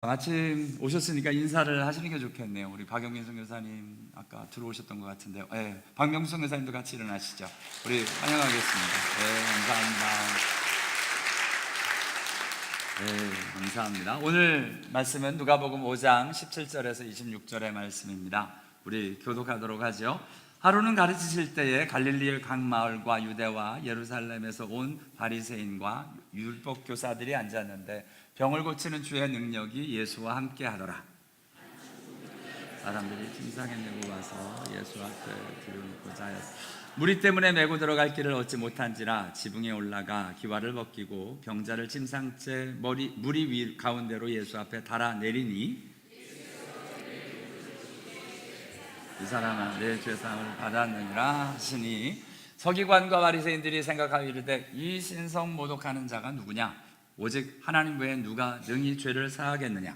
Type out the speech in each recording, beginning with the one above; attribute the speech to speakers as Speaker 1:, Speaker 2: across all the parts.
Speaker 1: 아침 오셨으니까 인사를 하시는 게 좋겠네요. 우리 박영민 선교사님 아까 들어오셨던 것 같은데요. 네, 박명수 선교사님도 같이 일어나시죠. 우리 환영하겠습니다. 네, 감사합니다. 네, 감사합니다. 오늘 말씀은 누가복음 5장 17절에서 26절의 말씀입니다. 우리 교독하도록 하죠. 하루는 가르치실 때에 갈릴리의 각 마을과 유대와 예루살렘에서 온 바리새인과 율법 교사들이 앉았는데 병을 고치는 주의 능력이 예수와 함께 하더라. 사람들이 침상에 메고 와서 예수 앞에 들여놓고자 하였으니 무리 때문에 메고 들어갈 길을 얻지 못한지라 지붕에 올라가 기와를 벗기고 병자를 침상째 무리 위 가운데로 예수 앞에 달아 내리니 이 사람아 내 죄사함을 받았느니라 하시니 서기관과 바리새인들이 생각하기를 이 신성 모독하는 자가 누구냐? 오직 하나님 외에 누가 능히 죄를 사하겠느냐?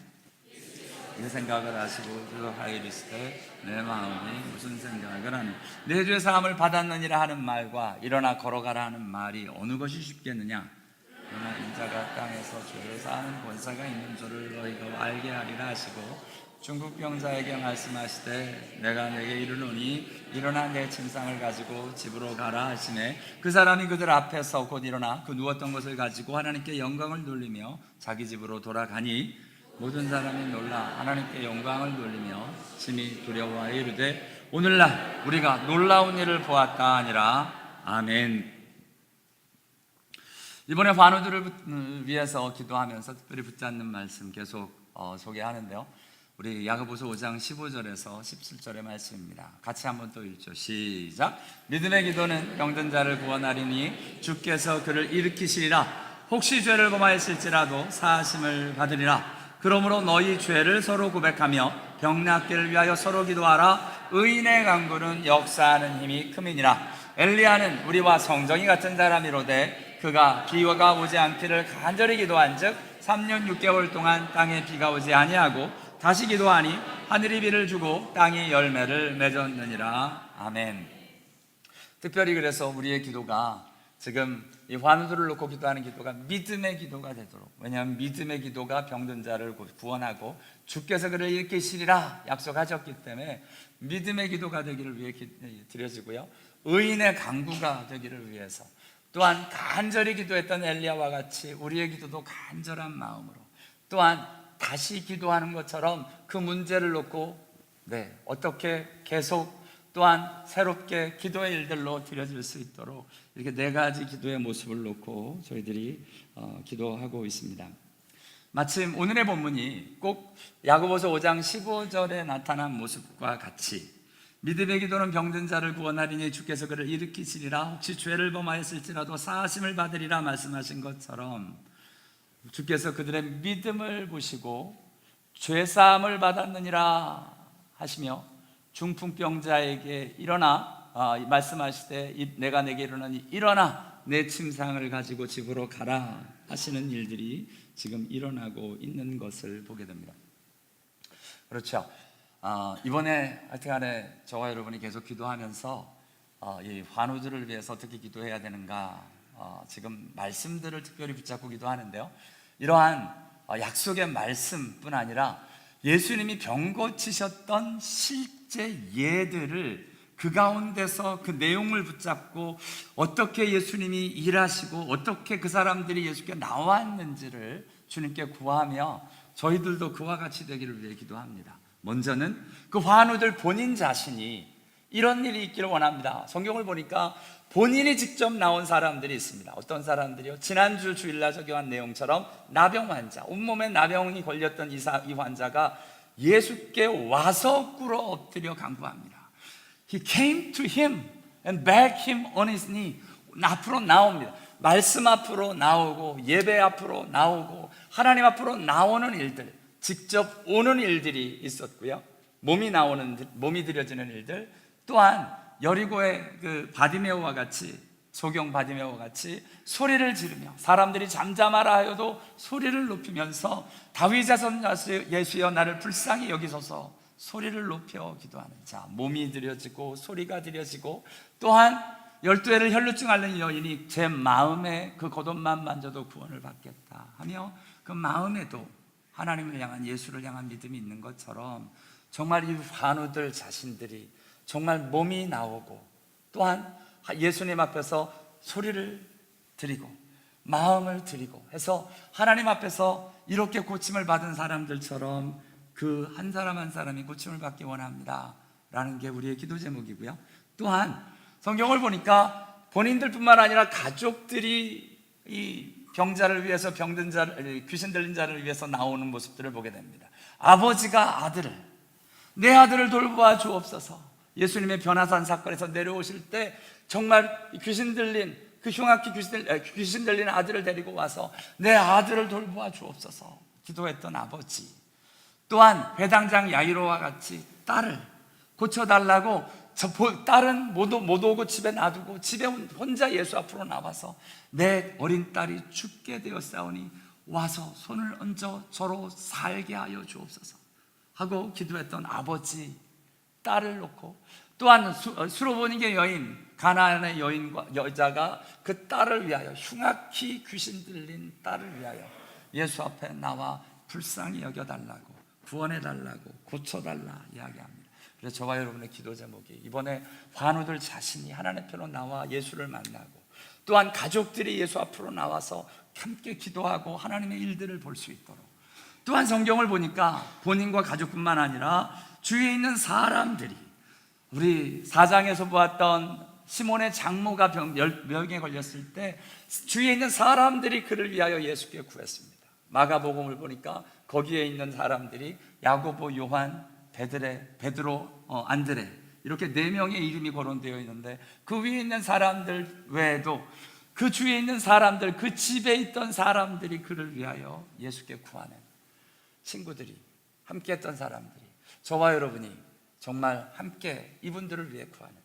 Speaker 1: 이 생각을 하시고 그하이리스되 내 마음이 무슨 생각을 하니 내 죄 사함을 받았느니라 하는 말과 일어나 걸어가라 하는 말이 어느 것이 쉽겠느냐? 그러나 인자가 땅에서 죄를 사하는 권세가 있는 줄을 너희가 알게 하리라 하시고 중국병자에게 말씀하시되 내가 내게 이르노니 일어나 내 침상을 가지고 집으로 가라 하시매 그 사람이 그들 앞에서 곧 일어나 그 누웠던 것을 가지고 하나님께 영광을 돌리며 자기 집으로 돌아가니 모든 사람이 놀라 하나님께 영광을 돌리며 심히 두려워하여 이르되 오늘날 우리가 놀라운 일을 보았다 하니라. 아멘. 이번에 환우들을 위해서 기도하면서 특별히 붙잡는 말씀 계속 소개하는데요. 우리 야고보서 5장 15절에서 17절의 말씀입니다. 같이 한번 또 읽죠. 시작. 믿음의 기도는 병든 자를 구원하리니 주께서 그를 일으키시리라. 혹시 죄를 범하였을지라도 사하심을 받으리라. 그러므로 너희 죄를 서로 고백하며 병 낫기를 위하여 서로 기도하라. 의인의 간구는 역사하는 힘이 큼이니라. 엘리야는 우리와 성정이 같은 사람이로되 그가 비가 오지 않기를 간절히 기도한즉 3년 6개월 동안 땅에 비가 오지 아니하고 다시 기도하니 하늘이 비를 주고 땅이 열매를 맺었느니라. 아멘. 특별히 그래서 우리의 기도가 지금 이 환우들을 놓고 기도하는 기도가 믿음의 기도가 되도록, 왜냐하면 믿음의 기도가 병든 자를 구원하고 주께서 그를 일으키시리라 약속하셨기 때문에 믿음의 기도가 되기를 위해 드려지고요, 의인의 간구가 되기를 위해서 또한 간절히 기도했던 엘리야와 같이 우리의 기도도 간절한 마음으로 또한 다시 기도하는 것처럼 그 문제를 놓고 어떻게 계속 또한 새롭게 기도의 일들로 드려질 수 있도록 이렇게 네 가지 기도의 모습을 놓고 저희들이 기도하고 있습니다. 마침 오늘의 본문이 꼭 야고보서 5장 15절에 나타난 모습과 같이 믿음의 기도는 병든 자를 구원하리니 주께서 그를 일으키시리라. 혹시 죄를 범하였을지라도 사하심을 받으리라 말씀하신 것처럼 주께서 그들의 믿음을 보시고 죄사함을 받았느니라 하시며 중풍병자에게 일어나 말씀하시되 내가 내게 이르노니 일어나 내 침상을 가지고 집으로 가라 하시는 일들이 지금 일어나고 있는 것을 보게 됩니다. 그렇죠. 이번에 하여튼간에 저와 여러분이 계속 기도하면서 이 환우들을 위해서 어떻게 기도해야 되는가 지금 말씀들을 특별히 붙잡고 기도하는데요, 이러한 약속의 말씀뿐 아니라 예수님이 병 고치셨던 실제 예들을 그 가운데서 그 내용을 붙잡고 어떻게 예수님이 일하시고 어떻게 그 사람들이 예수께 나왔는지를 주님께 구하며 저희들도 그와 같이 되기를 위해 기도합니다. 먼저는 그 환우들 본인 자신이 이런 일이 있기를 원합니다. 성경을 보니까 본인이 직접 나온 사람들이 있습니다. 어떤 사람들이요? 지난주 주일날 적용한 내용처럼 나병 환자, 온몸에 나병이 걸렸던 이 환자가 예수께 와서 꿇어 엎드려 간구합니다. He came to him and begged him on his knee. 앞으로 나옵니다. 말씀 앞으로 나오고 예배 앞으로 나오고 하나님 앞으로 나오는 일들, 직접 오는 일들이 있었고요, 몸이 들여지는 일들, 또한 여리고의 그 바디메오와 같이 소경 바디메오와 같이 소리를 지르며 사람들이 잠잠하라 하여도 소리를 높이면서 다윗 자손 예수여 나를 불쌍히 여기소서 소리를 높여 기도하는 자, 몸이 들여지고 소리가 들여지고 또한 12해를 혈루증 앓는 여인이 제 마음에 그 겉옷만 만져도 구원을 받겠다 하며 그 마음에도 하나님을 향한, 예수를 향한 믿음이 있는 것처럼 정말 이 환우들 자신들이 정말 몸이 나오고 또한 예수님 앞에서 소리를 드리고 마음을 드리고 해서 하나님 앞에서 이렇게 고침을 받은 사람들처럼 그 한 사람 한 사람이 고침을 받기 원합니다 라는 게 우리의 기도 제목이고요. 또한 성경을 보니까 본인들뿐만 아니라 가족들이 이 병자를 위해서, 병든 자를, 귀신 들린 자를 위해서 나오는 모습들을 보게 됩니다. 아버지가 아들을, 내 아들을 돌보아 주옵소서. 예수님의 변화산 사건에서 내려오실 때 정말 귀신 들린, 그 흉악히 귀신 들린 아들을 데리고 와서 내 아들을 돌보아 주옵소서 기도했던 아버지, 또한 회당장 야이로와 같이 딸을 고쳐달라고, 딸은 못 오고 집에 놔두고 집에 혼자 예수 앞으로 나와서 내 어린 딸이 죽게 되었사오니 와서 손을 얹어 저로 살게 하여 주옵소서 하고 기도했던 아버지, 딸을 놓고, 또한 수로보니게 여인, 가나안의 여자가 그 딸을 위하여, 흉악히 귀신 들린 딸을 위하여 예수 앞에 나와 불쌍히 여겨달라고, 구원해달라고, 고쳐달라 이야기합니다. 그래서 저와 여러분의 기도 제목이 이번에 환우들 자신이 하나님 편으로 나와 예수를 만나고, 또한 가족들이 예수 앞으로 나와서 함께 기도하고 하나님의 일들을 볼 수 있도록, 또한 성경을 보니까 본인과 가족뿐만 아니라 주위에 있는 사람들이, 우리 4장에서 보았던 시몬의 장모가 병에 걸렸을 때 주위에 있는 사람들이 그를 위하여 예수께 구했습니다. 마가복음을 보니까 거기에 있는 사람들이 야고보, 요한, 베드로, 안드레, 이렇게 4명의 이름이 거론되어 있는데 그 위에 있는 사람들 외에도 그 주위에 있는 사람들, 그 집에 있던 사람들이 그를 위하여 예수께 구하는 친구들이, 함께했던 사람들이, 저와 여러분이 정말 함께 이분들을 위해 구하는,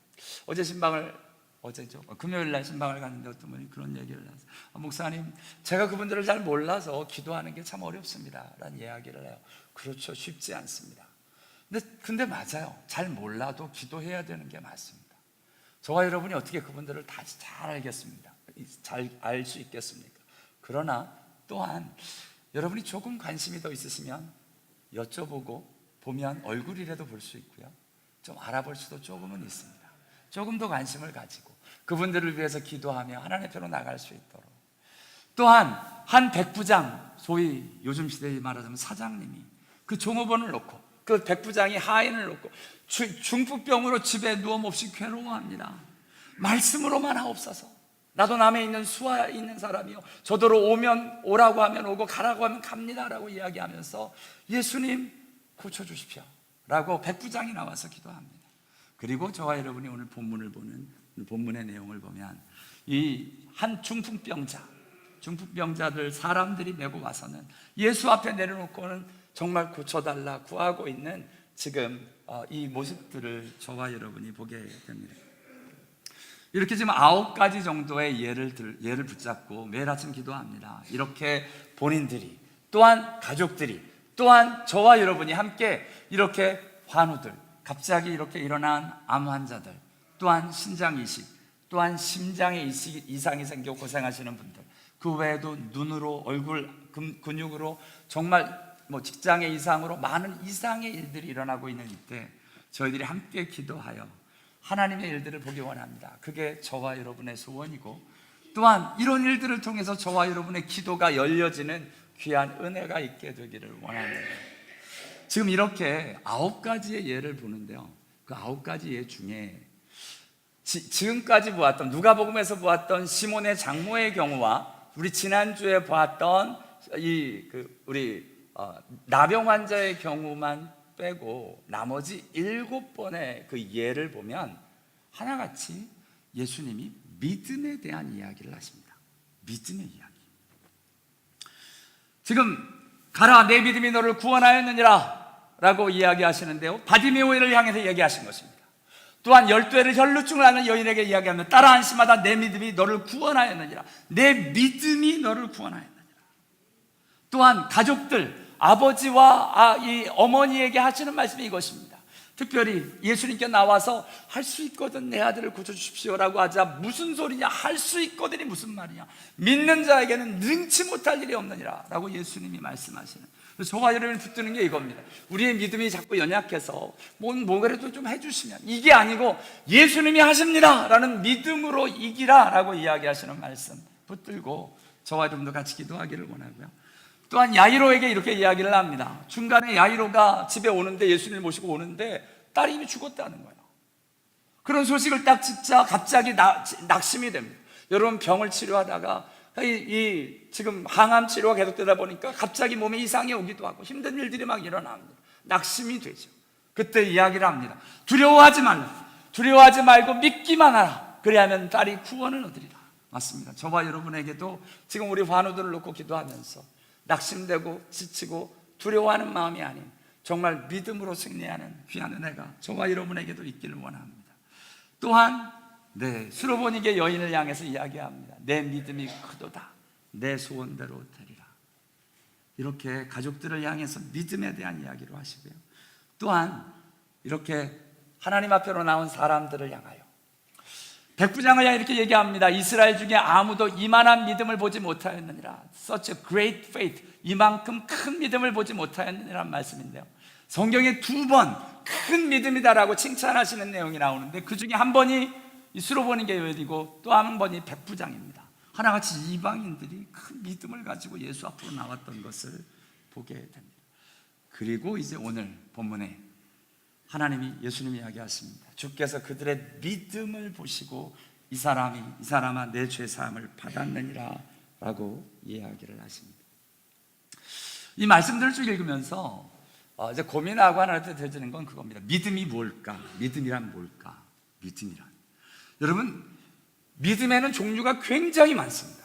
Speaker 1: 어제죠? 금요일 날 신방을 갔는데 어떤 분이 그런 얘기를 해서 목사님, 제가 그분들을 잘 몰라서 기도하는 게 참 어렵습니다 라는 이야기를 해요. 그렇죠, 쉽지 않습니다. 근데 맞아요. 잘 몰라도 기도해야 되는 게 맞습니다. 저와 여러분이 어떻게 그분들을 다 잘 알겠습니다, 잘 알 수 있겠습니까? 그러나 또한 여러분이 조금 관심이 더 있으시면 여쭤보고 보면 얼굴이라도 볼 수 있고요, 좀 알아볼 수도 조금은 있습니다. 조금 더 관심을 가지고 그분들을 위해서 기도하며 하나님의 편으로 나갈 수 있도록. 또한 한 백부장, 소위 요즘 시대에 말하자면 사장님이 그 종업원을 놓고, 그 백부장이 하인을 놓고 중풍병으로 집에 누워 몹시 괴로워합니다. 말씀으로만 하옵소서. 나도 남에 있는 수하 있는 사람이요, 저더러 오면 오라고 하면 오고 가라고 하면 갑니다 라고 이야기하면서 예수님 고쳐주십시오 라고 백부장이 나와서 기도합니다. 그리고 저와 여러분이 오늘 본문의 내용을 보면 이 한 중풍병자들 사람들이 메고 와서는 예수 앞에 내려놓고는 정말 고쳐달라 구하고 있는 지금 이 모습들을 저와 여러분이 보게 됩니다. 이렇게 지금 9가지 정도의 예를 붙잡고 매일 아침 기도합니다. 이렇게 본인들이, 또한 가족들이, 또한 저와 여러분이 함께 이렇게 환우들, 갑자기 이렇게 일어난 암 환자들, 또한 신장 이식, 또한 심장에 이상이 생겨 고생하시는 분들, 그 외에도 눈으로, 얼굴 근육으로, 정말 직장의 이상으로 많은 이상의 일들이 일어나고 있는 이때 저희들이 함께 기도하여 하나님의 일들을 보기 원합니다. 그게 저와 여러분의 소원이고, 또한 이런 일들을 통해서 저와 여러분의 기도가 열려지는 귀한 은혜가 있게 되기를 원합니다. 지금 이렇게 9가지의 예를 보는데요, 그 9가지 예 중에 지금까지 보았던, 누가복음에서 보았던 시몬의 장모의 경우와 우리 지난주에 보았던 우리 나병 환자의 경우만 빼고 나머지 7번의 그 예를 보면 하나같이 예수님이 믿음에 대한 이야기를 하십니다. 믿음의 이야기. 지금 가라, 내 믿음이 너를 구원하였느니라 라고 이야기하시는데요, 바디메오를 향해서 얘기하신 것입니다. 또한 12회를 혈루증을 앓는 여인에게 이야기하면 따라 안심하다, 내 믿음이 너를 구원하였느니라. 내 믿음이 너를 구원하였느니라. 또한 가족들, 아버지와 이 어머니에게 하시는 말씀이 이것입니다. 특별히 예수님께 나와서 할 수 있거든 내 아들을 고쳐주십시오라고 하자 무슨 소리냐, 할 수 있거든이 무슨 말이냐, 믿는 자에게는 능치 못할 일이 없느니라 라고 예수님이 말씀하시는, 저와 여러분이 붙드는 게 이겁니다. 우리의 믿음이 자꾸 연약해서 뭐라도 좀 해주시면, 이게 아니고 예수님이 하십니다 라는 믿음으로 이기라 라고 이야기하시는 말씀 붙들고 저와 여러분도 같이 기도하기를 원하고요. 또한 야이로에게 이렇게 이야기를 합니다. 중간에 야이로가 집에 오는데, 예수님을 모시고 오는데 딸이 이미 죽었다는 거예요. 그런 소식을 딱 듣자 갑자기 낙심이 됩니다. 여러분, 병을 치료하다가 지금 항암 치료가 계속되다 보니까 갑자기 몸에 이상이 오기도 하고 힘든 일들이 막 일어납니다. 낙심이 되죠. 그때 이야기를 합니다. 두려워하지 말라. 두려워하지 말고 믿기만 하라. 그래야만 딸이 구원을 얻으리라. 맞습니다. 저와 여러분에게도 지금 우리 환우들을 놓고 기도하면서 낙심되고 지치고 두려워하는 마음이 아닌 정말 믿음으로 승리하는 귀한 은혜가 저와 여러분에게도 있기를 원합니다. 또한 수로보니게 여인을 향해서 이야기합니다. 내 믿음이 크도다. 내 소원대로 되리라. 이렇게 가족들을 향해서 믿음에 대한 이야기로 하시고요. 또한 이렇게 하나님 앞으로 나온 사람들을 향하여 백부장을 향해 이렇게 얘기합니다. 이스라엘 중에 아무도 이만한 믿음을 보지 못하였느니라. Such a great faith. 이만큼 큰 믿음을 보지 못하였느니라는 말씀인데요, 성경에 2번 큰 믿음이다라고 칭찬하시는 내용이 나오는데 그 중에 한 번이 이 수로보니게 여인이고 또 한 번이 백부장입니다. 하나같이 이방인들이 큰 믿음을 가지고 예수 앞으로 나왔던 것을 보게 됩니다. 그리고 이제 오늘 본문에 예수님이 이야기하십니다. 주께서 그들의 믿음을 보시고 이 사람아 내 죄 사함을 받았느니라 라고 이야기를 하십니다. 이 말씀들을 쭉 읽으면서 이제 고민하고 하나한테 되지는 건 그겁니다. 믿음이 뭘까? 믿음이란 뭘까? 여러분, 믿음에는 종류가 굉장히 많습니다.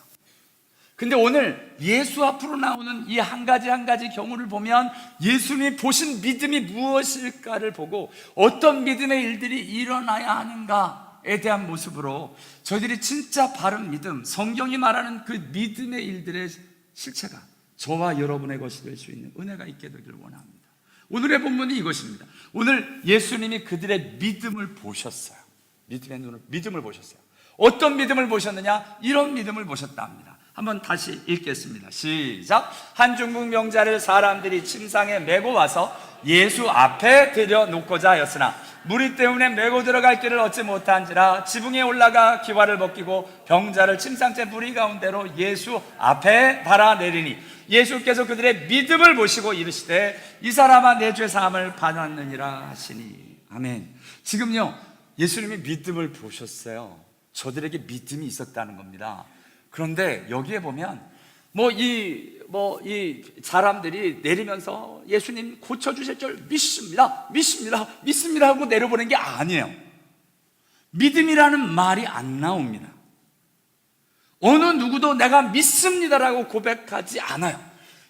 Speaker 1: 근데 오늘 예수 앞으로 나오는 이 한 가지 경우를 보면 예수님이 보신 믿음이 무엇일까를 보고 어떤 믿음의 일들이 일어나야 하는가에 대한 모습으로 저희들이 진짜 바른 믿음, 성경이 말하는 그 믿음의 일들의 실체가 저와 여러분의 것이 될 수 있는 은혜가 있게 되기를 원합니다. 오늘의 본문이 이것입니다. 오늘 예수님이 그들의 믿음을 보셨어요. 믿음을 보셨어요. 어떤 믿음을 보셨느냐? 이런 믿음을 보셨다 합니다. 한번 다시 읽겠습니다. 시작. 한 중국 명자를 사람들이 침상에 메고 와서 예수 앞에 들여놓고자 하였으나 무리 때문에 메고 들어갈 길을 얻지 못한지라 지붕에 올라가 기와를 벗기고 병자를 침상째 무리 가운데로 예수 앞에 달아내리니 예수께서 그들의 믿음을 보시고 이르시되 이 사람아 내 죄 사함을 받았느니라 하시니. 아멘. 지금요, 예수님이 믿음을 보셨어요. 저들에게 믿음이 있었다는 겁니다. 그런데 여기에 보면 이 사람들이 내리면서 예수님 고쳐주실 줄 믿습니다 하고 내려보낸 게 아니에요. 믿음이라는 말이 안 나옵니다. 어느 누구도 내가 믿습니다라고 고백하지 않아요.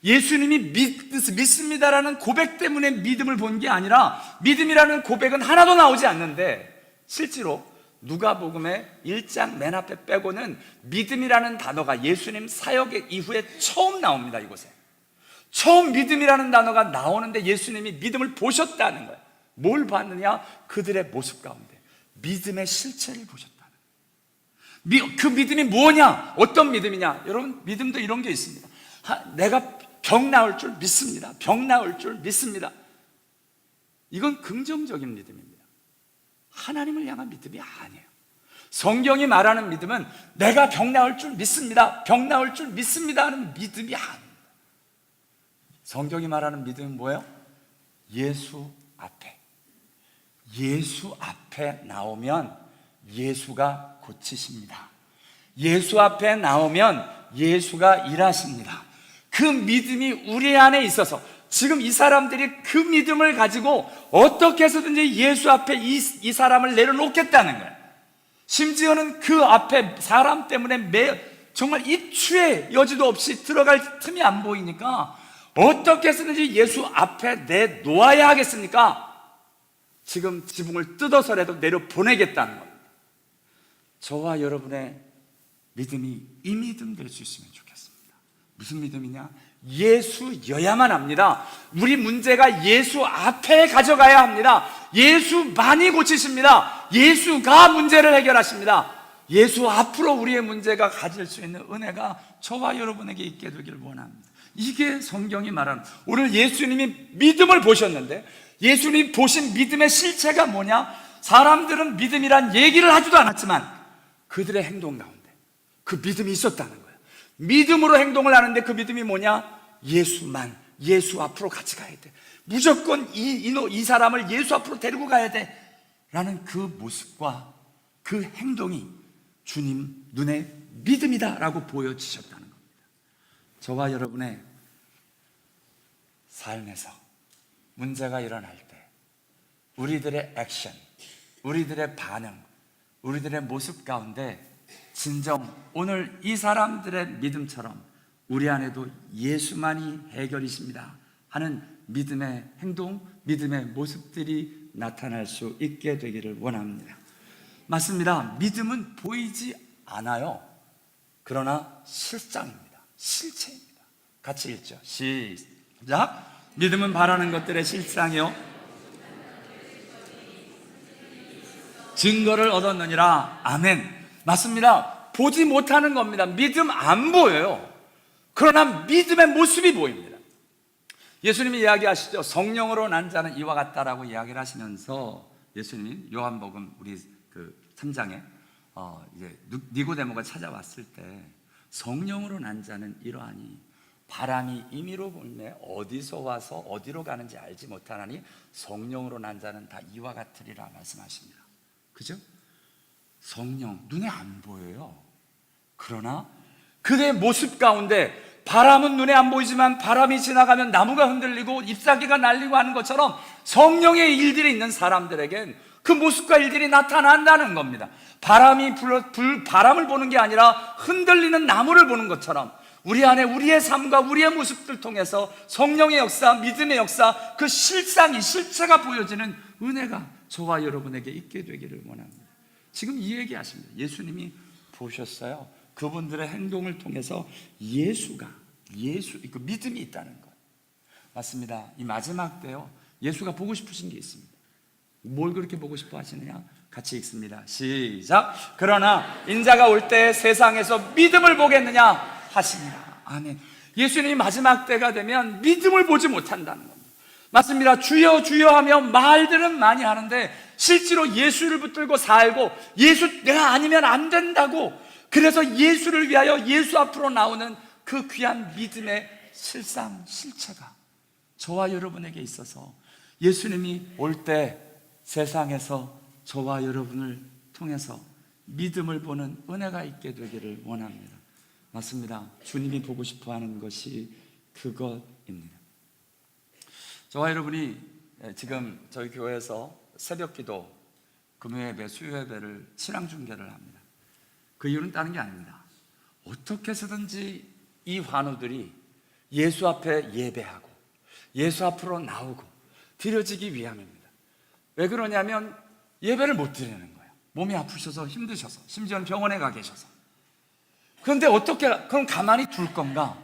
Speaker 1: 예수님이 믿습니다라는 고백 때문에 믿음을 본 게 아니라 믿음이라는 고백은 하나도 나오지 않는데 실제로 누가복음의 1장 맨 앞에 빼고는 믿음이라는 단어가 예수님 사역 이후에 처음 나옵니다. 이곳에 처음 믿음이라는 단어가 나오는데 예수님이 믿음을 보셨다는 거예요. 뭘 봤느냐? 그들의 모습 가운데 믿음의 실체를 보셨다는 거예요. 그 믿음이 뭐냐? 어떤 믿음이냐? 여러분, 믿음도 이런 게 있습니다. 내가 병 나을 줄 믿습니다. 병 나을 줄 믿습니다. 이건 긍정적인 믿음입니다. 하나님을 향한 믿음이 아니에요. 성경이 말하는 믿음은 내가 병 나을 줄 믿습니다, 병 나을 줄 믿습니다 하는 믿음이 아닙니다. 성경이 말하는 믿음은 뭐예요? 예수 앞에 나오면 예수가 고치십니다. 예수 앞에 나오면 예수가 일하십니다. 그 믿음이 우리 안에 있어서 지금 이 사람들이 그 믿음을 가지고 어떻게 해서든지 예수 앞에 이 사람을 내려놓겠다는 거예요. 심지어는 그 앞에 사람 때문에 정말 입추의 여지도 없이 들어갈 틈이 안 보이니까 어떻게 해서든지 예수 앞에 내놓아야 하겠습니까? 지금 지붕을 뜯어서라도 내려보내겠다는 겁니다. 저와 여러분의 믿음이 이 믿음 될 수 있으면 좋겠습니다. 무슨 믿음이냐? 예수여야만 합니다. 우리 문제가 예수 앞에 가져가야 합니다. 예수만이 고치십니다. 예수가 문제를 해결하십니다. 예수 앞으로 우리의 문제가 가질 수 있는 은혜가 저와 여러분에게 있게 되기를 원합니다. 이게 성경이 말하는, 오늘 예수님이 믿음을 보셨는데 예수님이 보신 믿음의 실체가 뭐냐? 사람들은 믿음이란 얘기를 하지도 않았지만 그들의 행동 가운데 그 믿음이 있었다는 거예요. 믿음으로 행동을 하는데 그 믿음이 뭐냐? 예수 앞으로 같이 가야 돼. 무조건 이 사람을 예수 앞으로 데리고 가야 돼 라는 그 모습과 그 행동이 주님 눈에 믿음이다라고 보여지셨다는 겁니다. 저와 여러분의 삶에서 문제가 일어날 때 우리들의 액션, 우리들의 반응, 우리들의 모습 가운데 진정 오늘 이 사람들의 믿음처럼 우리 안에도 예수만이 해결이십니다 하는 믿음의 행동, 믿음의 모습들이 나타날 수 있게 되기를 원합니다. 맞습니다. 믿음은 보이지 않아요. 그러나 실상입니다. 실체입니다. 같이 읽죠. 시작. 믿음은 바라는 것들의 실상이요 증거를 얻었느니라. 아멘. 맞습니다. 보지 못하는 겁니다. 믿음 안 보여요. 그러나 믿음의 모습이 보입니다. 예수님이 이야기하시죠. 성령으로 난 자는 이와 같다라고 이야기를 하시면서 예수님이 요한복음 우리 그 3장에 이제 니고데모가 찾아왔을 때 성령으로 난 자는 이러하니 바람이 임의로 불매 어디서 와서 어디로 가는지 알지 못하나니 성령으로 난 자는 다 이와 같으리라 말씀하십니다. 그죠? 성령 눈에 안 보여요. 그러나 그의 모습 가운데 바람은 눈에 안 보이지만 바람이 지나가면 나무가 흔들리고 잎사귀가 날리고 하는 것처럼 성령의 일들이 있는 사람들에겐 그 모습과 일들이 나타난다는 겁니다. 바람을 보는 게 아니라 흔들리는 나무를 보는 것처럼 우리 안에 우리의 삶과 우리의 모습들 통해서 성령의 역사, 믿음의 역사, 그 실체가 보여지는 은혜가 저와 여러분에게 있게 되기를 원합니다. 지금 이 얘기 하십니다. 예수님이 보셨어요. 그분들의 행동을 통해서 그 믿음이 있다는 것. 맞습니다. 이 마지막 때요, 예수가 보고 싶으신 게 있습니다. 뭘 그렇게 보고 싶어 하시느냐? 같이 읽습니다. 시작. 그러나 인자가 올 때 세상에서 믿음을 보겠느냐 하시니라. 아멘. 예수님이 마지막 때가 되면 믿음을 보지 못한다는 겁니다. 맞습니다. 주여 주여 하며 말들은 많이 하는데 실제로 예수를 붙들고 살고 내가 아니면 안 된다고, 그래서 예수를 위하여 예수 앞으로 나오는 그 귀한 믿음의 실체가 저와 여러분에게 있어서 예수님이 올 때 세상에서 저와 여러분을 통해서 믿음을 보는 은혜가 있게 되기를 원합니다. 맞습니다. 주님이 보고 싶어하는 것이 그것입니다. 저와 여러분이 지금 저희 교회에서 새벽기도, 금요예배, 수요예배를 신앙중계를 합니다. 그 이유는 다른 게 아닙니다. 어떻게 해서든지 이 환우들이 예수 앞에 예배하고 예수 앞으로 나오고 드려지기 위함입니다. 왜 그러냐면 예배를 못 드리는 거예요. 몸이 아프셔서 힘드셔서, 심지어는 병원에 가 계셔서. 그런데 그럼 가만히 둘 건가?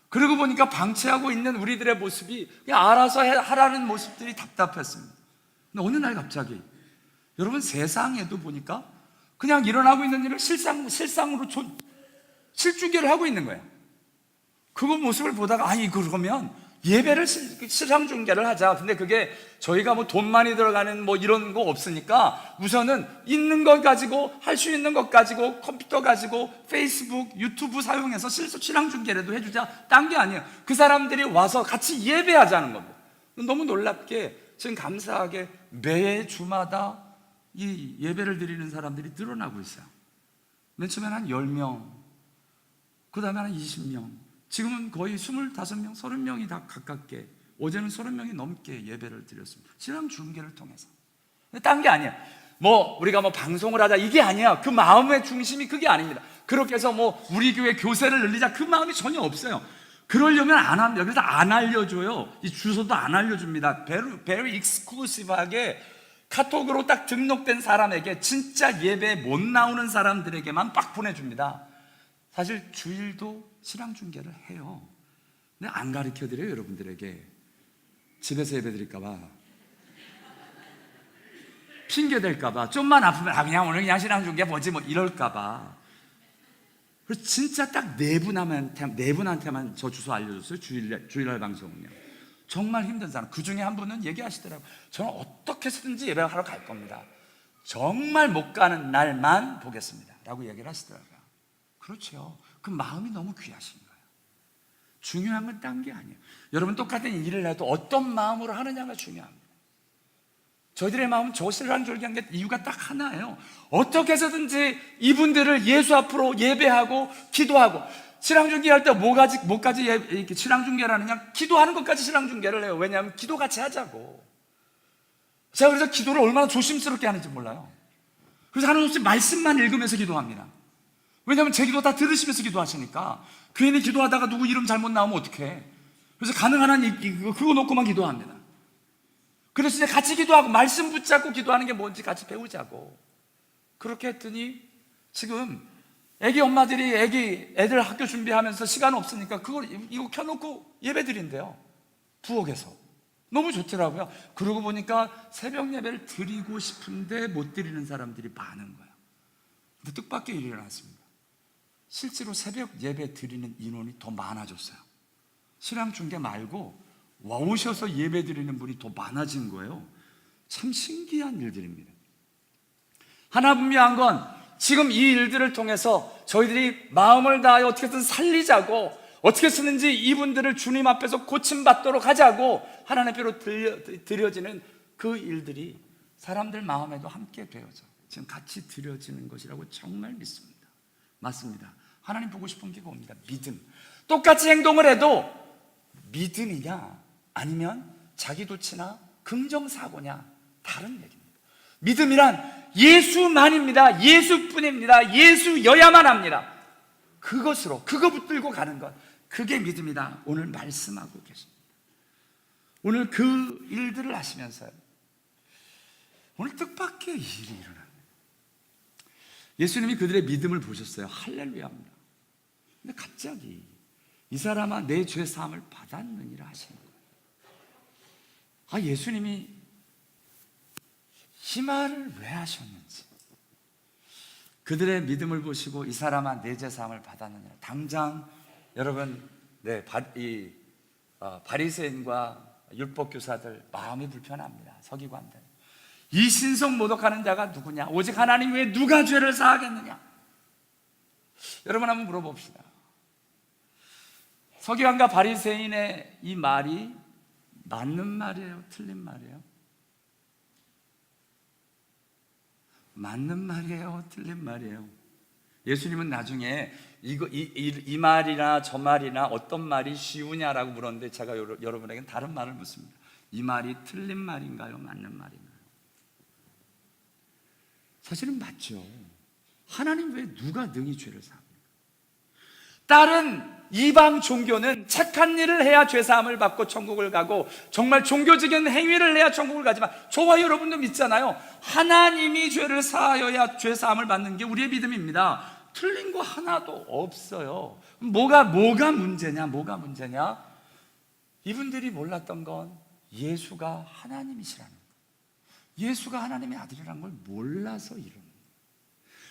Speaker 1: 그러고 보니까 방치하고 있는 우리들의 모습이 그냥 알아서 하라는 모습들이 답답했습니다. 근데 어느 날 갑자기 여러분 세상에도 보니까 그냥 일어나고 있는 일을 실상으로 실중계를 하고 있는 거예요. 그 모습을 보다가 그러면 예배를 실상중계를 하자. 근데 그게 저희가 뭐 돈 많이 들어가는 뭐 이런 거 없으니까 우선은 있는 것 가지고, 할 수 있는 것 가지고, 컴퓨터 가지고 페이스북, 유튜브 사용해서 신앙중계라도 해주자. 딴 게 아니에요. 그 사람들이 와서 같이 예배하자는 겁니다. 너무 놀랍게 지금 감사하게 매 주마다 이 예배를 드리는 사람들이 늘어나고 있어요. 맨 처음에는 한 10명, 그 다음에 한 20명, 지금은 거의 25명, 30명이 다 가깝게, 어제는 30명이 넘게 예배를 드렸습니다. 신앙 중계를 통해서. 딴 게 아니야. 우리가 방송을 하자 이게 아니야. 그 마음의 중심이 그게 아닙니다. 그렇게 해서 우리 교회 교세를 늘리자 그 마음이 전혀 없어요. 그러려면 안 합니다. 그래서 안 알려줘요. 이 주소도 안 알려줍니다. very exclusive하게 카톡으로 딱 등록된 사람에게, 진짜 예배에 못 나오는 사람들에게만 딱 보내줍니다. 사실 주일도 신앙 중계를 해요. 근데 안 가르쳐 드려요. 여러분들에게 집에서 예배 드릴까봐, 핑계 댈까봐, 좀만 아프면 그냥 오늘 그냥 신앙 중계 보지 이럴까봐. 그래서 진짜 딱 네 분한테만 저 주소 알려줬어요. 주일날 방송은요. 정말 힘든 사람. 그 중에 한 분은 얘기하시더라고요. 저는 어떻게 해서든지 예배하러 갈 겁니다. 정말 못 가는 날만 보겠습니다 라고 얘기를 하시더라고요. 그렇죠. 그 마음이 너무 귀하신 거예요. 중요한 건 딴 게 아니에요. 여러분, 똑같은 일을 해도 어떤 마음으로 하느냐가 중요합니다. 저희들의 마음은 저 신랑줄기한 게 이유가 딱 하나예요. 어떻게 해서든지 이분들을 예수 앞으로 예배하고 기도하고, 신랑중계 할 때 뭐까지 신랑중계를 하느냐? 기도하는 것까지 신랑중계를 해요. 왜냐하면 기도 같이 하자고. 제가 그래서 기도를 얼마나 조심스럽게 하는지 몰라요. 그래서 하는 없이 말씀만 읽으면서 기도합니다. 왜냐하면 제 기도 다 들으시면서 기도하시니까. 괜히 기도하다가 누구 이름 잘못 나오면 어떡해. 그래서 가능한 한 그거 놓고만 기도합니다. 그래서 이제 같이 기도하고 말씀 붙잡고 기도하는 게 뭔지 같이 배우자고. 그렇게 했더니 지금 애기 엄마들이 애들 학교 준비하면서 시간 없으니까 이거 켜놓고 예배 드린대요. 부엌에서. 너무 좋더라고요. 그러고 보니까 새벽 예배를 드리고 싶은데 못 드리는 사람들이 많은 거예요. 근데 뜻밖의 일이 일어났습니다. 실제로 새벽 예배 드리는 인원이 더 많아졌어요. 신랑 중계 말고 오셔서 예배 드리는 분이 더 많아진 거예요. 참 신기한 일들입니다. 하나 분명한 건 지금 이 일들을 통해서 저희들이 마음을 다하여 어떻게든 살리자고, 어떻게 쓰는지 이분들을 주님 앞에서 고침받도록 하자고 하나님 앞으로 드려지는 그 일들이 사람들 마음에도 함께 되어져 지금 같이 드려지는 것이라고 정말 믿습니다. 맞습니다. 하나님 보고 싶은 게 뭡니다. 믿음. 똑같이 행동을 해도 믿음이냐 아니면 자기도취나 긍정사고냐 다른 얘기입니다. 믿음이란 예수만입니다. 예수뿐입니다. 예수여야만 합니다. 그것으로 그거 붙들고 가는 것, 그게 믿음이다. 오늘 말씀하고 계십니다. 오늘 그 일들을 하시면서요, 오늘 뜻밖의 일이 일어납니다. 예수님이 그들의 믿음을 보셨어요. 할렐루야입니다. 근데 갑자기 이 사람아 내 죄 사함을 받았느니라 하시는 거예요. 예수님이 이 말을 왜 하셨는지, 그들의 믿음을 보시고 이 사람아 내 죄 사함을 받았느니라. 당장 여러분, 바리새인과 율법교사들 마음이 불편합니다. 서기관들, 이 신성 모독하는 자가 누구냐? 오직 하나님 외에 누가 죄를 사하겠느냐? 여러분 한번 물어봅시다. 서기관과 바리새인의 이 말이 맞는 말이에요? 틀린 말이에요? 맞는 말이에요? 틀린 말이에요? 예수님은 나중에 이 말이나 저 말이나 어떤 말이 쉬우냐라고 물었는데 제가 여러분에게는 다른 말을 묻습니다. 이 말이 틀린 말인가요? 맞는 말인가요? 사실은 맞죠. 하나님 외에 누가 능히 죄를 사합니까? 다른 이방 종교는 착한 일을 해야 죄사함을 받고 천국을 가고 정말 종교적인 행위를 해야 천국을 가지만 저와 여러분도 믿잖아요. 하나님이 죄를 사하여야 죄사함을 받는 게 우리의 믿음입니다. 틀린 거 하나도 없어요. 뭐가 문제냐? 뭐가 문제냐? 이분들이 몰랐던 건 예수가 하나님이시라는 거예요. 예수가 하나님의 아들이라는 걸 몰라서 이러는 거예요.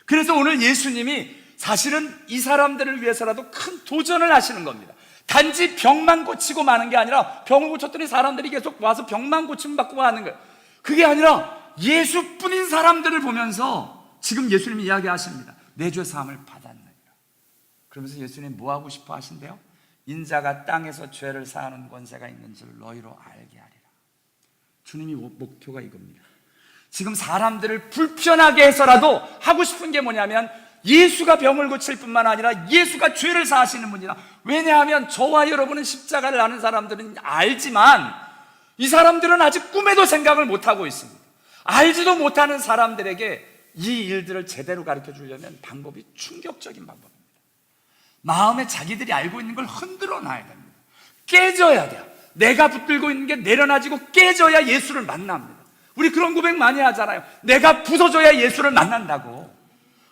Speaker 1: 그래서 오늘 예수님이 사실은 이 사람들을 위해서라도 큰 도전을 하시는 겁니다. 단지 병만 고치고 마는 게 아니라, 병을 고쳤더니 사람들이 계속 와서 병만 고침 받고 가는 거예요. 그게 아니라 예수뿐인 사람들을 보면서 지금 예수님이 이야기하십니다. 내 죄 사함을 받았느니라. 그러면서 예수님 뭐 하고 싶어 하신대요? 인자가 땅에서 죄를 사하는 권세가 있는 줄 너희로 알게 하리라. 주님이 목표가 이겁니다. 지금 사람들을 불편하게 해서라도 하고 싶은 게 뭐냐면 예수가 병을 고칠 뿐만 아니라 예수가 죄를 사하시는 분이다. 왜냐하면 저와 여러분은 십자가를 아는 사람들은 알지만 이 사람들은 아직 꿈에도 생각을 못하고 있습니다. 알지도 못하는 사람들에게 이 일들을 제대로 가르쳐 주려면 방법이 충격적인 방법입니다. 마음에 자기들이 알고 있는 걸 흔들어 놔야 됩니다. 깨져야 돼요. 내가 붙들고 있는 게 내려놔지고 깨져야 예수를 만납니다. 우리 그런 고백 많이 하잖아요. 내가 부서져야 예수를 만난다고.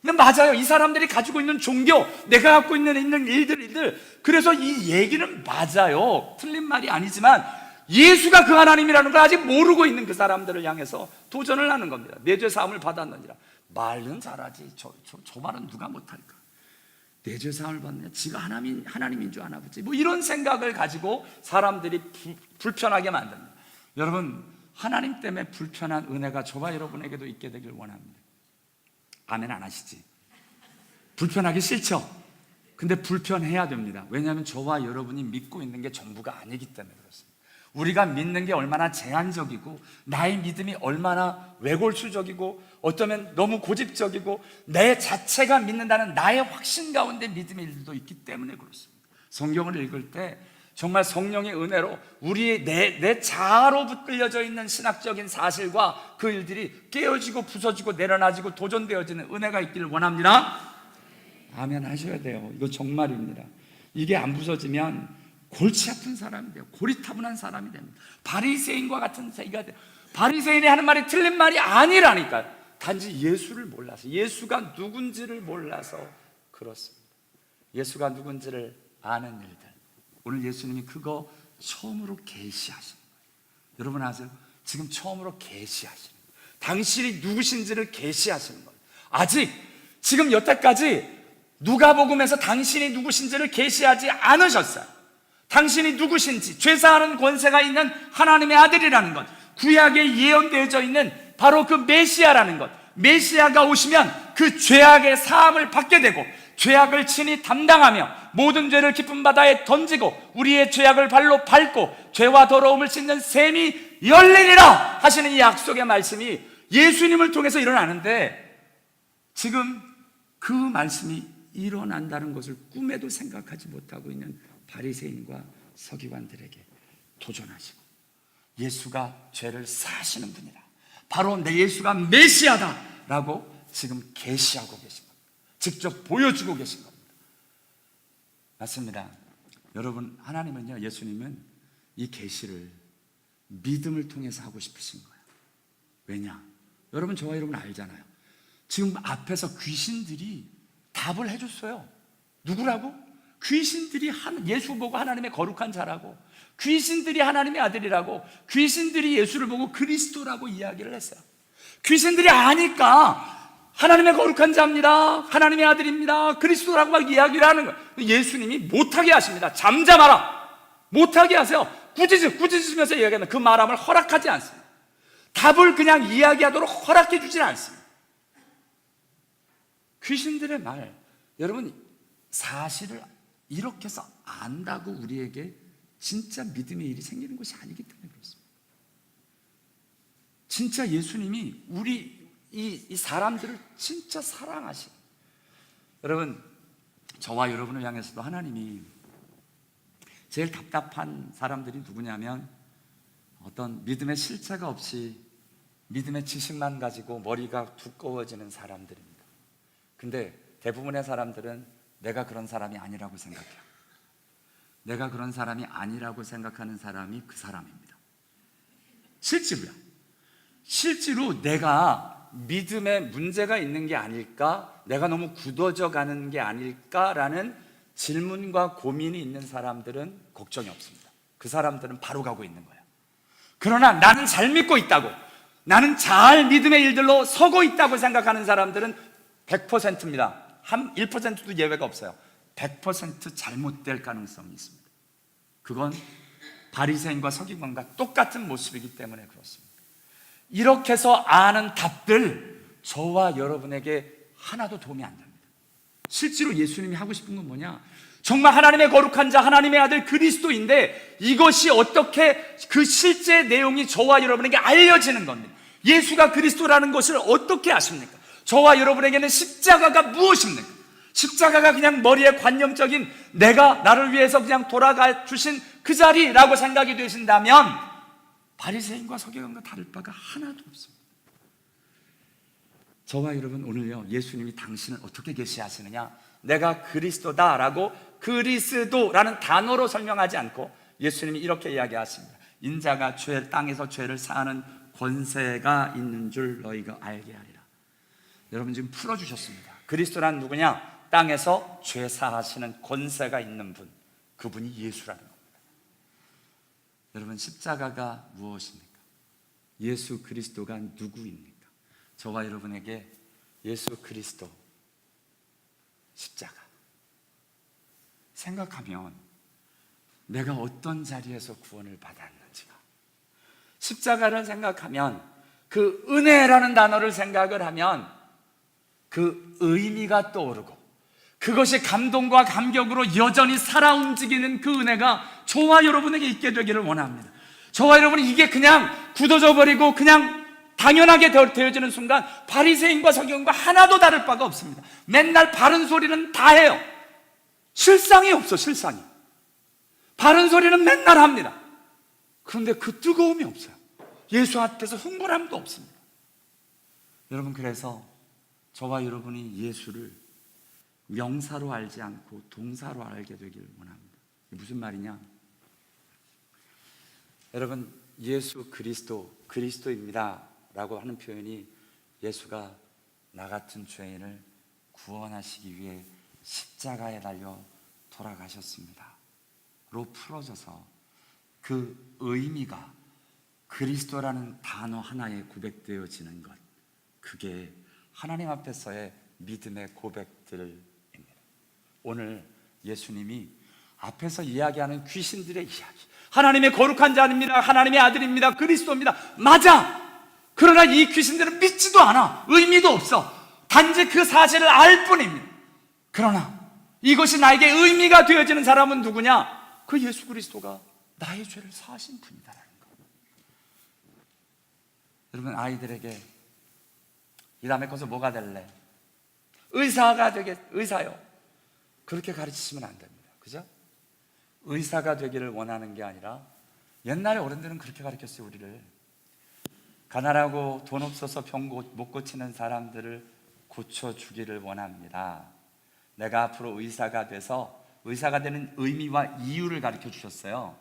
Speaker 1: 근데 맞아요. 이 사람들이 가지고 있는 종교, 내가 갖고 있는 일들, 그래서 이 얘기는 맞아요. 틀린 말이 아니지만 예수가 그 하나님이라는 걸 아직 모르고 있는 그 사람들을 향해서 도전을 하는 겁니다. 내 죄 사함을 받았느니라. 말은 잘하지 저 말은 누가 못할까? 내 죄 사함을 받느냐? 지가 하나님인 줄 아나 보지. 뭐 이런 생각을 가지고 사람들이 불편하게 만듭니다. 여러분, 하나님 때문에 불편한 은혜가 저와 여러분에게도 있게 되길 원합니다. 아멘 안 하시지? 불편하기 싫죠? 근데 불편해야 됩니다. 왜냐하면 저와 여러분이 믿고 있는 게 전부가 아니기 때문에 그렇습니다. 우리가 믿는 게 얼마나 제한적이고 나의 믿음이 얼마나 외골수적이고 어쩌면 너무 고집적이고 내 자체가 믿는다는 나의 확신 가운데 믿음의 일들도 있기 때문에 그렇습니다. 성경을 읽을 때 정말 성령의 은혜로 우리의 내 자아로 붙들려져 있는 신학적인 사실과 그 일들이 깨어지고 부서지고 내려놔지고 도전되어지는 은혜가 있기를 원합니다. 아멘 하셔야 돼요. 이거 정말입니다. 이게 안 부서지면 골치 아픈 사람이 돼요. 고리타분한 사람이 됩니다. 바리새인과 같은 세계가 돼요. 바리새인이 하는 말이 틀린 말이 아니라니까요. 단지 예수를 몰라서, 예수가 누군지를 몰라서 그렇습니다. 예수가 누군지를 아는 일들, 오늘 예수님이 그거 처음으로 계시하시는 거예요. 여러분 아세요? 지금 처음으로 계시하시는 거예요. 당신이 누구신지를 계시하시는 거예요. 아직 지금 여태까지 누가복음에서 당신이 누구신지를 계시하지 않으셨어요. 당신이 누구신지, 죄사하는 권세가 있는 하나님의 아들이라는 것, 구약에 예언되어져 있는 바로 그 메시아라는 것, 메시아가 오시면 그 죄악의 사함을 받게 되고 죄악을 친히 담당하며 모든 죄를 깊은 바다에 던지고 우리의 죄악을 발로 밟고 죄와 더러움을 씻는 셈이 열리리라 하시는 이 약속의 말씀이 예수님을 통해서 일어나는데, 지금 그 말씀이 일어난다는 것을 꿈에도 생각하지 못하고 있는 바리새인과 서기관들에게 도전하시고, 예수가 죄를 사하시는 분이다, 바로 내 예수가 메시아다라고 지금 계시하고 계신 겁니다. 직접 보여주고 계신 겁니다. 맞습니다. 여러분, 하나님은요, 예수님은 이 계시를 믿음을 통해서 하고 싶으신 거예요. 왜냐? 여러분, 저와 여러분 알잖아요. 지금 앞에서 귀신들이 답을 해줬어요. 누구라고? 귀신들이 예수 보고 하나님의 거룩한 자라고, 귀신들이 하나님의 아들이라고, 귀신들이 예수를 보고 그리스도라고 이야기를 했어요. 귀신들이 아니까 하나님의 거룩한 자입니다, 하나님의 아들입니다, 그리스도라고 막 이야기를 하는 거예요. 예수님이 못하게 하십니다. 잠잠하라, 못하게 하세요. 꾸짖으면서 이야기하는 그 말함을 허락하지 않습니다. 답을 그냥 이야기하도록 허락해 주지는 않습니다. 귀신들의 말, 여러분, 사실을 이렇게 해서 안다고 우리에게 진짜 믿음의 일이 생기는 것이 아니기 때문에 그렇습니다. 진짜 예수님이 우리 이 사람들을 진짜 사랑하시는, 여러분, 저와 여러분을 향해서도 하나님이 제일 답답한 사람들이 누구냐면 어떤 믿음의 실체가 없이 믿음의 지식만 가지고 머리가 두꺼워지는 사람들입니다. 근데 대부분의 사람들은 내가 그런 사람이 아니라고 생각해요. 내가 그런 사람이 아니라고 생각하는 사람이 그 사람입니다. 실제로요. 실제로 내가 믿음에 문제가 있는 게 아닐까, 내가 너무 굳어져 가는 게 아닐까라는 질문과 고민이 있는 사람들은 걱정이 없습니다. 그 사람들은 바로 가고 있는 거예요. 그러나 나는 잘 믿고 있다고, 나는 잘 믿음의 일들로 서고 있다고 생각하는 사람들은 100%입니다. 한 1%도 예외가 없어요. 100% 잘못될 가능성이 있습니다. 그건 바리새인과 서기관과 똑같은 모습이기 때문에 그렇습니다. 이렇게 해서 아는 답들, 저와 여러분에게 하나도 도움이 안 됩니다. 실제로 예수님이 하고 싶은 건 뭐냐? 정말 하나님의 거룩한 자, 하나님의 아들 그리스도인데 이것이 어떻게, 그 실제 내용이 저와 여러분에게 알려지는 겁니다. 예수가 그리스도라는 것을 어떻게 아십니까? 저와 여러분에게는 십자가가 무엇입니까? 십자가가 그냥 머리에 관념적인 내가 나를 위해서 그냥 돌아가 주신 그 자리라고 생각이 되신다면 바리새인과 서기관과 다를 바가 하나도 없습니다. 저와 여러분, 오늘요, 예수님이 당신을 어떻게 계시하시느냐? 내가 그리스도다라고 그리스도라는 단어로 설명하지 않고 예수님이 이렇게 이야기하십니다. 인자가 땅에서 죄를 사하는 권세가 있는 줄 너희가 알게 하리라. 여러분 지금 풀어주셨습니다. 그리스도란 누구냐? 땅에서 죄 사하시는 권세가 있는 분, 그분이 예수라는 겁니다. 여러분, 십자가가 무엇입니까? 예수 그리스도가 누구입니까? 저와 여러분에게 예수 그리스도, 십자가, 생각하면 내가 어떤 자리에서 구원을 받았는지가, 십자가를 생각하면, 그 은혜라는 단어를 생각을 하면 그 의미가 떠오르고, 그것이 감동과 감격으로 여전히 살아 움직이는 그 은혜가 저와 여러분에게 있게 되기를 원합니다. 저와 여러분이 이게 그냥 굳어져 버리고 그냥 당연하게 되어지는 순간 바리새인과 서기관과 하나도 다를 바가 없습니다. 맨날 바른 소리는 다 해요. 실상이 없어, 실상이. 바른 소리는 맨날 합니다. 그런데 그 뜨거움이 없어요. 예수 앞에서 흥분함도 없습니다. 여러분, 그래서 저와 여러분이 예수를 명사로 알지 않고 동사로 알게 되기를 원합니다. 무슨 말이냐? 여러분, 예수 그리스도입니다 라고 하는 표현이 예수가 나 같은 죄인을 구원하시기 위해 십자가에 달려 돌아가셨습니다 로 풀어져서 그 의미가 그리스도라는 단어 하나에 고백되어지는 것, 그게 하나님 앞에서의 믿음의 고백들입니다. 오늘 예수님이 앞에서 이야기하는 귀신들의 이야기, 하나님의 거룩한 자입니다, 하나님의 아들입니다, 그리스도입니다, 맞아! 그러나 이 귀신들은 믿지도 않아. 의미도 없어. 단지 그 사실을 알 뿐입니다. 그러나 이것이 나에게 의미가 되어지는 사람은 누구냐? 그 예수 그리스도가 나의 죄를 사하신 분이다라는 거. 여러분, 아이들에게 이 다음에 커서 뭐가 될래? 의사요. 그렇게 가르치시면 안 됩니다. 그죠? 의사가 되기를 원하는 게 아니라, 옛날에 어른들은 그렇게 가르쳤어요, 우리를. 가난하고 돈 없어서 병 못 고치는 사람들을 고쳐주기를 원합니다. 내가 앞으로 의사가 돼서 의사가 되는 의미와 이유를 가르쳐 주셨어요.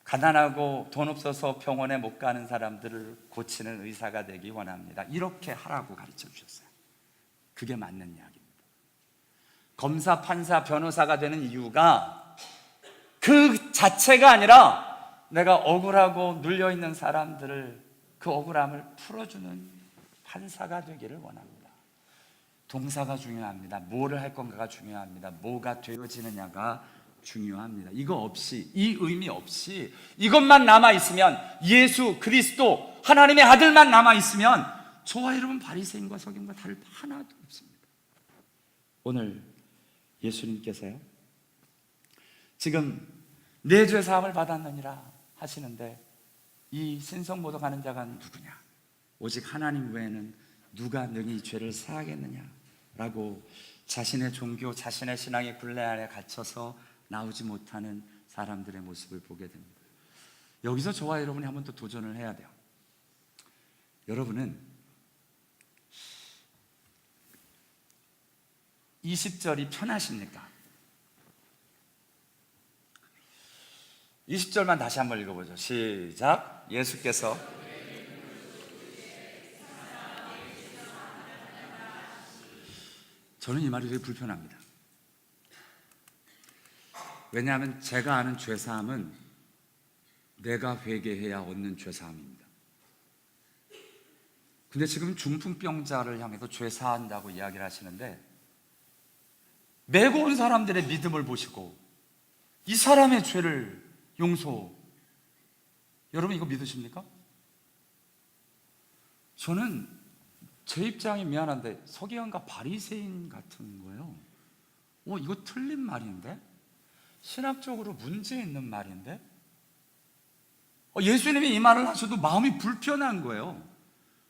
Speaker 1: 가난하고 돈 없어서 병원에 못 가는 사람들을 고치는 의사가 되기 원합니다. 이렇게 하라고 가르쳐 주셨어요. 그게 맞는 이야기입니다. 검사, 판사, 변호사가 되는 이유가 그 자체가 아니라 내가 억울하고 눌려있는 사람들을, 그 억울함을 풀어주는 판사가 되기를 원합니다. 동사가 중요합니다. 뭐를 할 건가가 중요합니다. 뭐가 되어지느냐가 중요합니다. 이거 없이, 이 의미 없이 이것만 남아있으면, 예수 그리스도 하나님의 아들만 남아있으면 저와 여러분 바리새인과 서기관과 다를 바 하나도 없습니다. 오늘 예수님께서요, 지금 내 죄 사함을 받았느니라 하시는데, 이 신성모독하는 자가 누구냐? 오직 하나님 외에는 누가 능히 죄를 사하겠느냐? 라고 자신의 종교, 자신의 신앙의 굴레 안에 갇혀서 나오지 못하는 사람들의 모습을 보게 됩니다. 여기서 저와 여러분이 한번 또 도전을 해야 돼요. 여러분은 20절이 편하십니까? 20절만 다시 한번 읽어보죠. 시작. 예수께서 저는 이 말이 되게 불편합니다. 왜냐하면 제가 아는 죄사함은 내가 회개해야 얻는 죄사함입니다. 근데 지금 중풍병자를 향해서 죄사한다고 이야기를 하시는데, 메고 온 사람들의 믿음을 보시고 이 사람의 죄를 용서, 여러분 이거 믿으십니까? 저는 제 입장이 미안한데 서기관과 바리새인 같은 거예요. 이거 틀린 말인데? 신학적으로 문제 있는 말인데? 예수님이 이 말을 하셔도 마음이 불편한 거예요.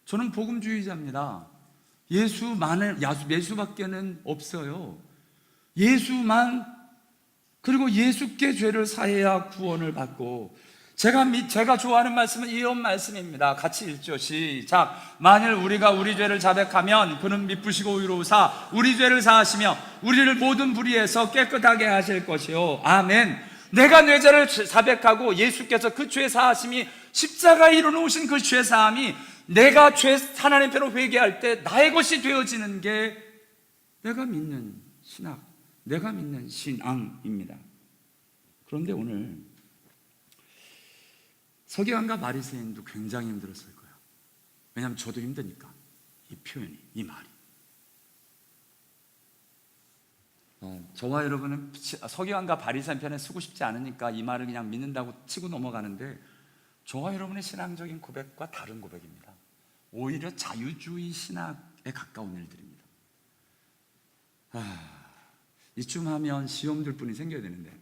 Speaker 1: 저는 복음주의자입니다. 예수밖에는 없어요. 예수만, 그리고 예수께 죄를 사해야 구원을 받고, 제가 좋아하는 말씀은 이런 말씀입니다. 같이 읽죠. 시작. 만일 우리가 우리 죄를 자백하면 그는 미쁘시고 의로우사 우리 죄를 사하시며 우리를 모든 불의에서 깨끗하게 하실 것이요. 아멘. 내가 내 죄를 자백하고 예수께서 그 죄 사하심이, 십자가에 이루어놓으신 그 죄 사함이, 내가 하나님 앞으로 회개할 때 나의 것이 되어지는 게 내가 믿는 신학, 내가 믿는 신앙입니다. 그런데 오늘 서기관과 바리새인도 굉장히 힘들었을 거예요. 왜냐하면 저도 힘드니까. 이 표현이, 이 말이. 저와 여러분은 서기관과 바리새인 편에 쓰고 싶지 않으니까 이 말을 그냥 믿는다고 치고 넘어가는데, 저와 여러분의 신앙적인 고백과 다른 고백입니다. 오히려 자유주의 신학에 가까운 일들입니다. 이쯤 하면 시험 들 분이 생겨야 되는데,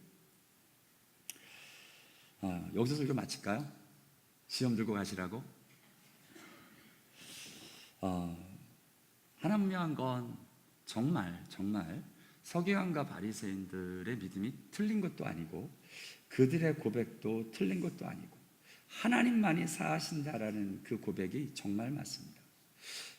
Speaker 1: 여기서 설교 마칠까요? 시험 들고 가시라고? 하나 분명한 건 정말 서기관과 바리새인들의 믿음이 틀린 것도 아니고 그들의 고백도 틀린 것도 아니고 하나님만이 사하신다라는 그 고백이 정말 맞습니다.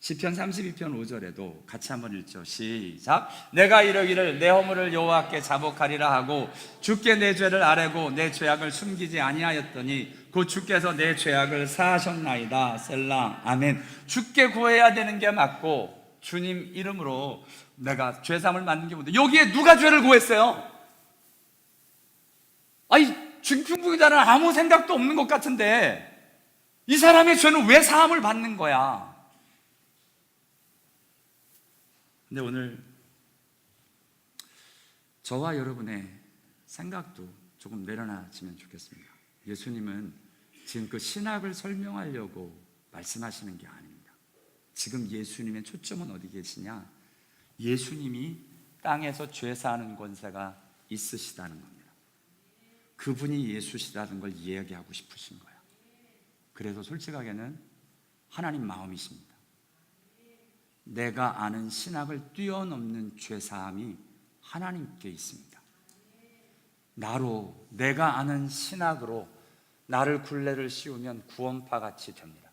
Speaker 1: 시편 32편 5절에도 같이 한번 읽죠. 시작. 내가 이르기를 내 허물을 여호와께 자복하리라 하고 주께 내 죄를 아뢰고 내 죄악을 숨기지 아니하였더니 곧 주께서 내 죄악을 사하셨나이다. 셀라. 아멘. 주께 구해야 되는 게 맞고 주님 이름으로 내가 죄사함을 받는 게 뭔데, 여기에 누가 죄를 구했어요? 아니, 중풍부자는 아무 생각도 없는 것 같은데 이 사람의 죄는 왜 사함을 받는 거야? 근데 오늘 저와 여러분의 생각도 조금 내려놔지면 좋겠습니다. 예수님은 지금 그 신학을 설명하려고 말씀하시는 게 아닙니다. 지금 예수님의 초점은 어디 계시냐? 예수님이 땅에서 죄 사하는 권세가 있으시다는 겁니다. 그분이 예수시다는 걸 이야기하고 싶으신 거예요. 그래서 솔직하게는 하나님 마음이십니다. 내가 아는 신학을 뛰어넘는 죄사함이 하나님께 있습니다. 나로, 내가 아는 신학으로 나를 굴레를 씌우면 구원파 같이 됩니다.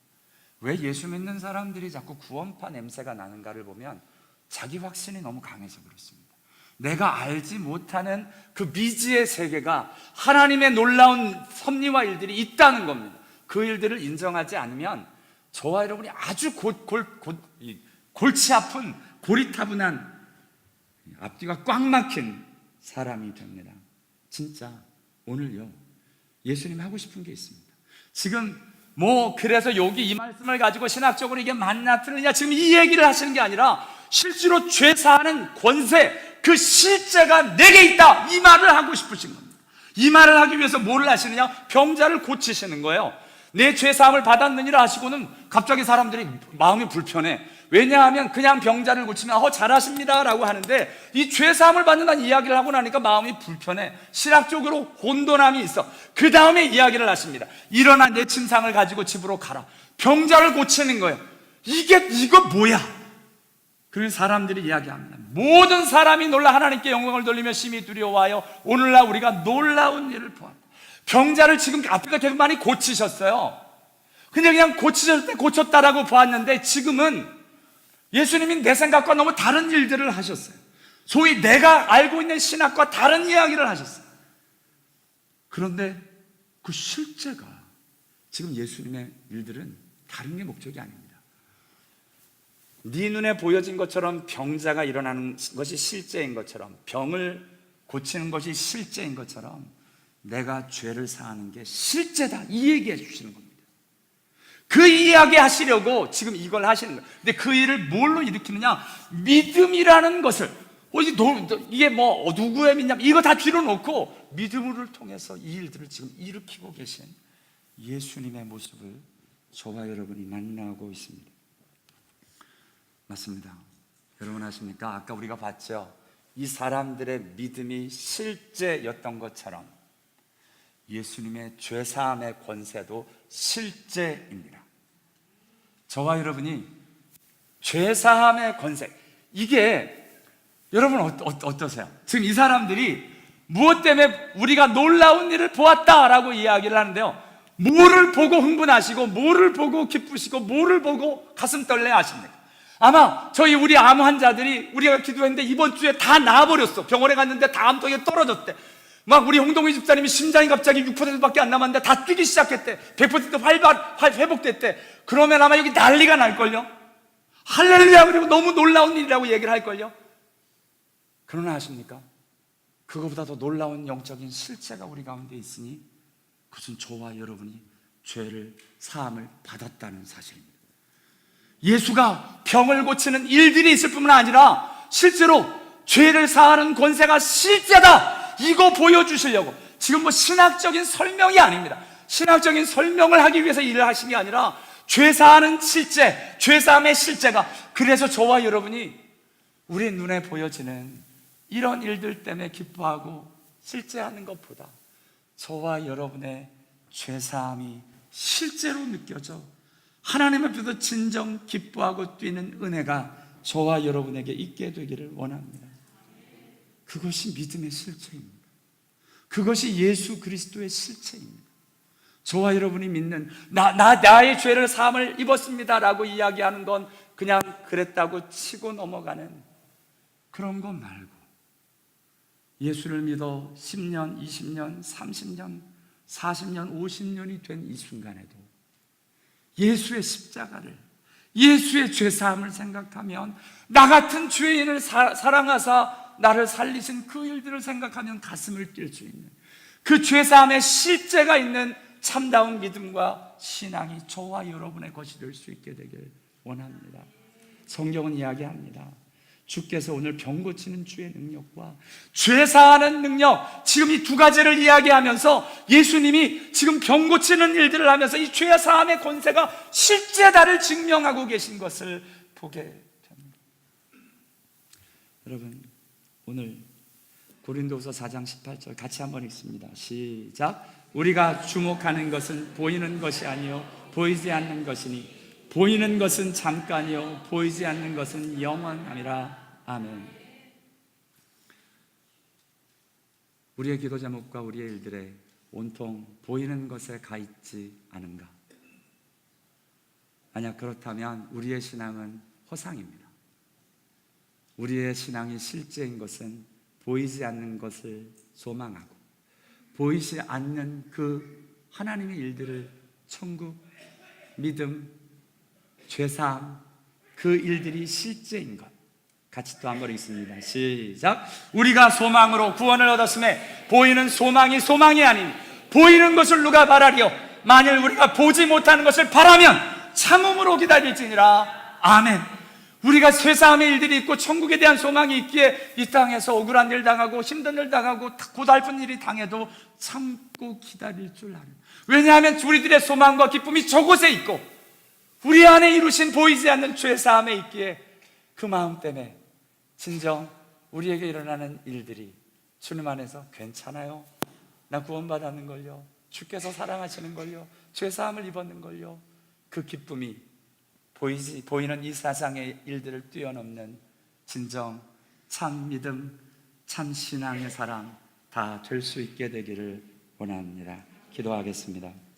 Speaker 1: 왜 예수 믿는 사람들이 자꾸 구원파 냄새가 나는가를 보면 자기 확신이 너무 강해서 그렇습니다. 내가 알지 못하는 그 미지의 세계가 하나님의 놀라운 섭리와 일들이 있다는 겁니다. 그 일들을 인정하지 않으면 저와 여러분이 아주 골치 아픈 고리타분한 앞뒤가 꽉 막힌 사람이 됩니다. 진짜 오늘요 예수님 하고 싶은 게 있습니다. 지금 그래서 여기 이 말씀을 가지고 신학적으로 이게 맞나 틀리냐 지금 이 얘기를 하시는 게 아니라 실제로 죄 사하는 권세, 그 실제가 내게 있다, 이 말을 하고 싶으신 겁니다. 이 말을 하기 위해서 뭐를 하시느냐? 병자를 고치시는 거예요. 내 죄 사함을 받았느니라 하시고는 갑자기 사람들이 마음이 불편해. 왜냐하면 그냥 병자를 고치면 잘하십니다 라고 하는데 이 죄 사함을 받는다는 이야기를 하고 나니까 마음이 불편해. 신학적으로 혼돈함이 있어. 그 다음에 이야기를 하십니다. 일어나 내 침상을 가지고 집으로 가라. 병자를 고치는 거예요. 이거 뭐야? 그리고 사람들이 이야기합니다. 모든 사람이 놀라 하나님께 영광을 돌리며 심히 두려워하여 오늘날 우리가 놀라운 일을 보았다. 병자를 지금 앞에가 되게 많이 고치셨어요. 근데 그냥 고치셨을 때 고쳤다라고 보았는데 지금은 예수님이 내 생각과 너무 다른 일들을 하셨어요. 소위 내가 알고 있는 신학과 다른 이야기를 하셨어요. 그런데 그 실제가 지금 예수님의 일들은 다른 게 목적이 아닙니다. 네 눈에 보여진 것처럼 병자가 일어나는 것이 실제인 것처럼, 병을 고치는 것이 실제인 것처럼 내가 죄를 사하는 게 실제다, 이 얘기해 주시는 겁니다. 그 이야기 하시려고 지금 이걸 하시는 거예요. 근데 그 일을 뭘로 일으키느냐? 믿음이라는 것을, 이게 누구의 믿냐, 이거 다 뒤로 놓고 믿음을 통해서 이 일들을 지금 일으키고 계신 예수님의 모습을 저와 여러분이 만나고 있습니다. 맞습니다. 여러분 아십니까? 아까 우리가 봤죠? 이 사람들의 믿음이 실제였던 것처럼 예수님의 죄사함의 권세도 실제입니다. 저와 여러분이 죄사함의 권세, 이게 여러분 어떠세요? 지금 이 사람들이 무엇 때문에 우리가 놀라운 일을 보았다라고 이야기를 하는데요, 뭐를 보고 흥분하시고 뭐를 보고 기쁘시고 뭐를 보고 가슴 떨려 하십니까? 아마 우리 암 환자들이 우리가 기도했는데 이번 주에 다 나아버렸어. 병원에 갔는데 다 암통에 떨어졌대. 막 우리 홍동희 집사님이 심장이 갑자기 6%밖에 안 남았는데 다 뛰기 시작했대. 100% 회복됐대. 그러면 아마 여기 난리가 날걸요. 할렐루야, 그리고 너무 놀라운 일이라고 얘기를 할걸요. 그러나 아십니까? 그거보다 더 놀라운 영적인 실체가 우리 가운데 있으니 그것은 저와 여러분이 죄를 사함을 받았다는 사실입니다. 예수가 병을 고치는 일들이 있을 뿐만 아니라 실제로 죄를 사하는 권세가 실제다, 이거 보여주시려고. 지금 뭐 신학적인 설명이 아닙니다. 신학적인 설명을 하기 위해서 일을 하신 게 아니라 죄 사하는 실제, 죄 사함의 실제가, 그래서 저와 여러분이 우리 눈에 보여지는 이런 일들 때문에 기뻐하고 실제하는 것보다 저와 여러분의 죄 사함이 실제로 느껴져 하나님 앞에서 진정 기뻐하고 뛰는 은혜가 저와 여러분에게 있게 되기를 원합니다. 그것이 믿음의 실체입니다. 그것이 예수 그리스도의 실체입니다. 저와 여러분이 믿는 나의 죄를 사함을 입었습니다라고 이야기하는 건 그냥 그랬다고 치고 넘어가는 그런 것 말고, 예수를 믿어 10년, 20년, 30년, 40년, 50년이 된 이 순간에도 예수의 십자가를, 예수의 죄사함을 생각하면, 나 같은 죄인을 사랑하사 나를 살리신 그 일들을 생각하면 가슴을 뛸 수 있는 그 죄사함의 실제가 있는 참다운 믿음과 신앙이 저와 여러분의 것이 될 수 있게 되길 원합니다. 성경은 이야기합니다. 주께서 오늘 병 고치는 주의 능력과 죄 사하는 능력, 지금 이 두 가지를 이야기하면서 예수님이 지금 병 고치는 일들을 하면서 이 죄 사함의 권세가 실제다를 증명하고 계신 것을 보게 됩니다. 여러분, 오늘 고린도후서 4장 18절 같이 한번 읽습니다. 시작. 우리가 주목하는 것은 보이는 것이 아니요 보이지 않는 것이니 보이는 것은 잠깐이요 보이지 않는 것은 영원함이라. 아멘. 우리의 기도 제목과 우리의 일들에 온통 보이는 것에 가 있지 않은가? 만약 그렇다면 우리의 신앙은 허상입니다. 우리의 신앙이 실제인 것은 보이지 않는 것을 소망하고 보이지 않는 그 하나님의 일들을, 천국, 믿음, 죄사함, 그 일들이 실제인 것. 같이 또 한번 읽습니다. 시작. 우리가 소망으로 구원을 얻었음에 보이는 소망이 소망이 아닌 보이는 것을 누가 바라리요? 만일 우리가 보지 못하는 것을 바라면 참음으로 기다릴지니라. 아멘. 우리가 쇠사함의 일들이 있고 천국에 대한 소망이 있기에 이 땅에서 억울한 일 당하고 힘든 일 당하고 고달픈 일이 당해도 참고 기다릴 줄 아는. 왜냐하면 우리들의 소망과 기쁨이 저곳에 있고 우리 안에 이루신 보이지 않는 죄사함에 있기에 그 마음 때문에 진정 우리에게 일어나는 일들이 주님 안에서 괜찮아요, 나 구원받았는걸요, 주께서 사랑하시는걸요, 죄사함을 입었는걸요, 그 기쁨이 보이는 이 세상의 일들을 뛰어넘는 진정 참 믿음, 참 신앙의 사람 다 될 수 있게 되기를 원합니다. 기도하겠습니다.